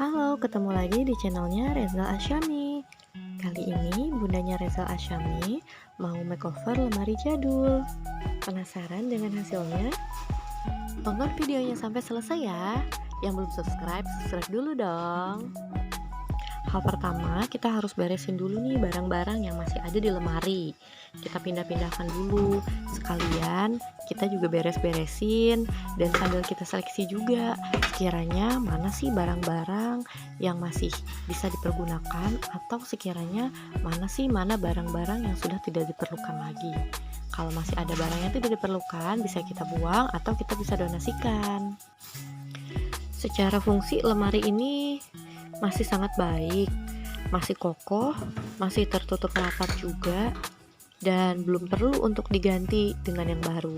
Halo, ketemu lagi di channelnya Rezal Asyami. Kali ini bundanya Rezal Asyami mau makeover lemari jadul. Penasaran dengan hasilnya? Tonton videonya sampai selesai ya. Yang belum subscribe, subscribe dulu dong. Hal pertama, kita harus beresin dulu nih barang-barang yang masih ada di lemari. Kita pindah-pindahkan dulu. Sekalian kita juga beres-beresin dan sambil kita seleksi juga sekiranya mana sih barang-barang yang masih bisa dipergunakan atau sekiranya mana barang-barang yang sudah tidak diperlukan lagi. Kalau masih ada barang yang tidak diperlukan, bisa kita buang atau kita bisa donasikan. Secara fungsi lemari ini masih sangat baik, masih kokoh, masih tertutup rapat juga, dan belum perlu untuk diganti dengan yang baru.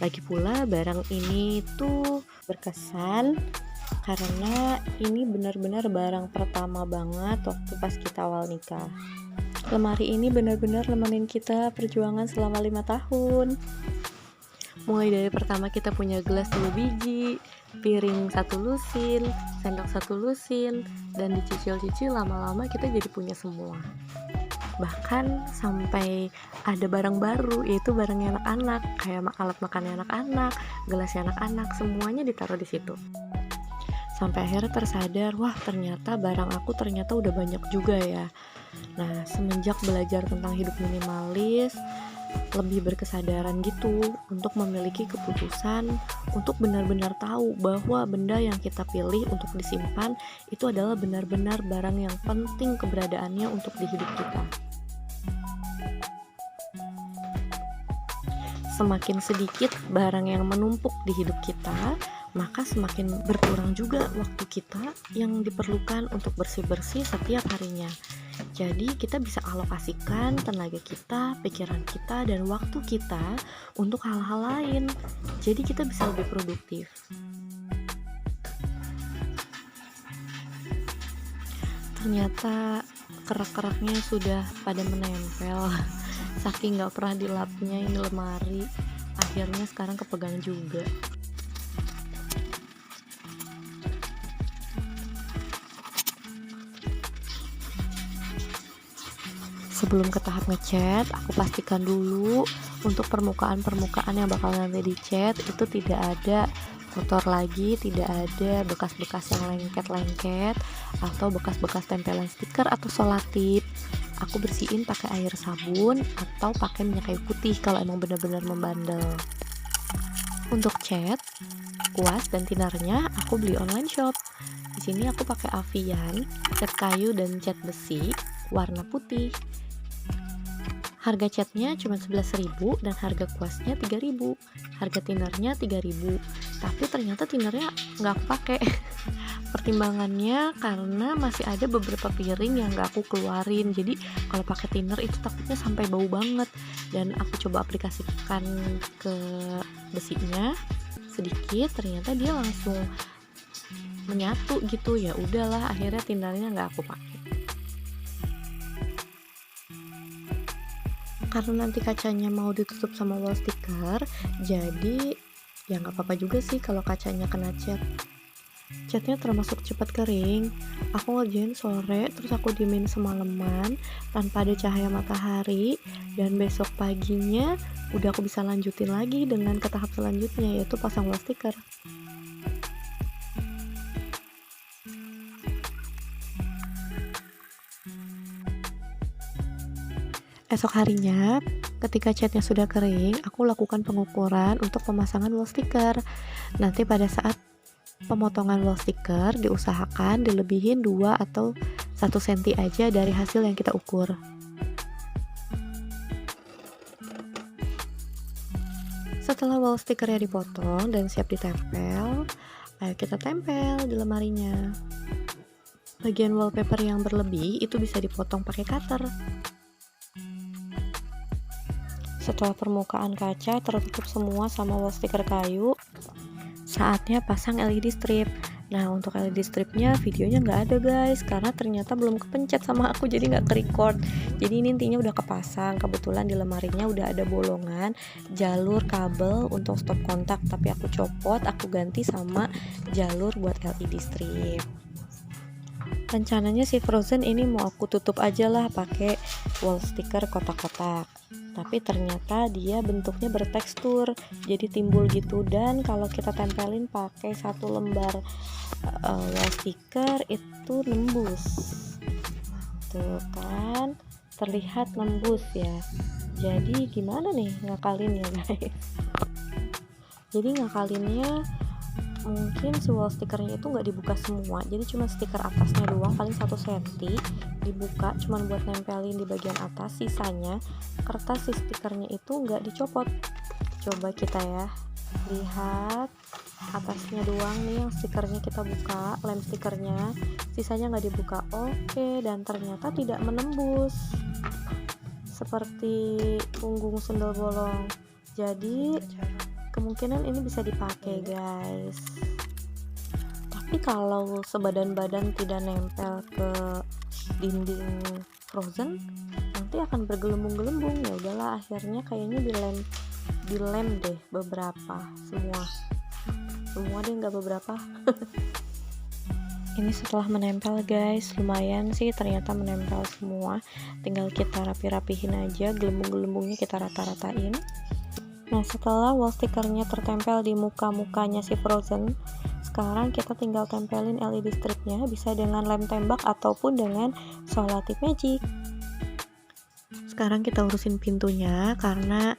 Lagi pula barang ini tuh berkesan karena ini benar-benar barang pertama banget waktu pas kita awal nikah. Lemari ini benar-benar nemenin kita perjuangan selama 5 tahun. Mulai dari pertama kita punya gelas 2 biji, piring 1 lusin, sendok 1 lusin, dan dicicil-cicil lama-lama kita jadi punya semua. Bahkan sampai ada barang baru, yaitu barangnya anak-anak, kayak alat makannya anak-anak, gelasnya anak-anak, semuanya ditaruh di situ. Sampai akhirnya tersadar, wah ternyata barang aku ternyata udah banyak juga ya. Nah, semenjak belajar tentang hidup minimalis, lebih berkesadaran gitu untuk memiliki keputusan untuk benar-benar tahu bahwa benda yang kita pilih untuk disimpan itu adalah benar-benar barang yang penting keberadaannya untuk di hidup kita. Semakin sedikit barang yang menumpuk di hidup kita, maka semakin berkurang juga waktu kita yang diperlukan untuk bersih-bersih setiap harinya. Jadi kita bisa alokasikan tenaga kita, pikiran kita, dan waktu kita untuk hal-hal lain. Jadi kita bisa lebih produktif. Ternyata kerak-keraknya sudah pada menempel. Saking gak pernah dilapnya ini lemari, akhirnya sekarang kepegang juga. Sebelum ke tahap ngecat, aku pastikan dulu untuk permukaan-permukaan yang bakal nanti dicat itu tidak ada kotor lagi, tidak ada bekas-bekas yang lengket-lengket atau bekas-bekas tempelan stiker atau solatip. Aku bersihin pakai air sabun atau pakai minyak kayu putih kalau emang benar-benar membandel. Untuk cat, kuas dan tinarnya aku beli online shop. Di sini aku pakai Avian, cat kayu dan cat besi warna putih. Harga catnya cuma 11.000 dan harga kuasnya 3.000. Harga tinernya 3.000. Tapi ternyata tinernya nggak aku pakai. Pertimbangannya karena masih ada beberapa piring yang nggak aku keluarin. Jadi kalau pakai tiner itu takutnya sampai bau banget. Dan aku coba aplikasikan ke besinya sedikit, ternyata dia langsung menyatu gitu. Ya udahlah, akhirnya tinernya nggak aku pakai. Karena nanti kacanya mau ditutup sama wall sticker, jadi ya nggak apa-apa juga sih kalau kacanya kena cat. Catnya termasuk cepat kering. Aku ngerjain sore, terus aku diemin semalaman tanpa ada cahaya matahari, dan besok paginya udah aku bisa lanjutin lagi dengan ke tahap selanjutnya, yaitu pasang wall sticker. Esok harinya, ketika catnya sudah kering, aku lakukan pengukuran untuk pemasangan wall sticker. Nanti pada saat pemotongan wall sticker, diusahakan dilebihin 2 atau 1 cm aja dari hasil yang kita ukur. Setelah wall stickernya dipotong dan siap ditempel, ayo kita tempel di lemarinya. Bagian wallpaper yang berlebih itu bisa dipotong pakai cutter. Setelah permukaan kaca tertutup semua sama wall sticker kayu, saatnya pasang LED strip. Nah, untuk LED stripnya videonya nggak ada guys, karena ternyata belum kepencet sama aku, jadi nggak ke-record. Jadi ini intinya udah kepasang. Kebetulan di lemarinya udah ada bolongan jalur kabel untuk stop kontak, tapi aku copot, aku ganti sama jalur buat LED strip. Rencananya si Frozen ini mau aku tutup aja lah pakai wall sticker kotak-kotak. Tapi ternyata dia bentuknya bertekstur, jadi timbul gitu. Dan kalau kita tempelin pakai satu lembar wall sticker itu nembus. Tuh kan, terlihat nembus ya. Jadi gimana nih ngakalinnya guys? Jadi ngakalinnya mungkin si wall stickernya itu nggak dibuka semua, jadi cuma stiker atasnya doang, paling 1 cm dibuka cuma buat nempelin di bagian atas. Sisanya kertas si stikernya itu nggak dicopot. Coba kita ya lihat, atasnya doang nih yang stikernya kita buka, lem stikernya, sisanya nggak dibuka. Oke, dan ternyata tidak menembus seperti punggung sendal bolong. Jadi kemungkinan ini bisa dipakai guys. Tapi kalau sebadan-badan tidak nempel ke dinding Frozen, nanti akan bergelembung-gelembung. Ya udahlah, akhirnya kayaknya dilem deh beberapa, semua deh, nggak beberapa. Ini setelah menempel guys, lumayan sih ternyata menempel semua. Tinggal kita rapi-rapihin aja, gelembung-gelembungnya kita rata-ratain. Nah, setelah wall stickernya tertempel di muka-mukanya si Frozen, sekarang kita tinggal tempelin LED stripnya, bisa dengan lem tembak ataupun dengan Solatip Magic. Sekarang kita urusin pintunya, karena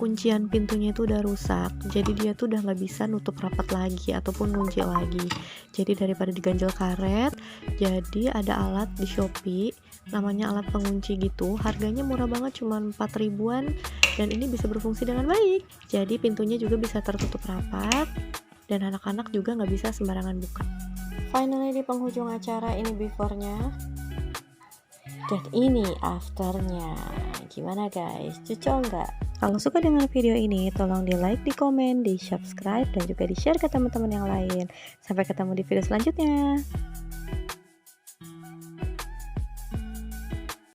kuncian pintunya itu udah rusak, jadi dia tuh udah nggak bisa nutup rapat lagi ataupun ngunci lagi. Jadi daripada diganjel karet, jadi ada alat di Shopee namanya alat pengunci gitu, harganya murah banget, cuma 4 ribuan, dan ini bisa berfungsi dengan baik. Jadi pintunya juga bisa tertutup rapat dan anak-anak juga nggak bisa sembarangan buka. Finally di penghujung acara, ini before-nya dan ini afternya. Gimana guys, cocok nggak? Kalau suka dengan video ini, tolong di like, di komen, di subscribe, dan juga di share ke teman-teman yang lain. Sampai ketemu di video selanjutnya.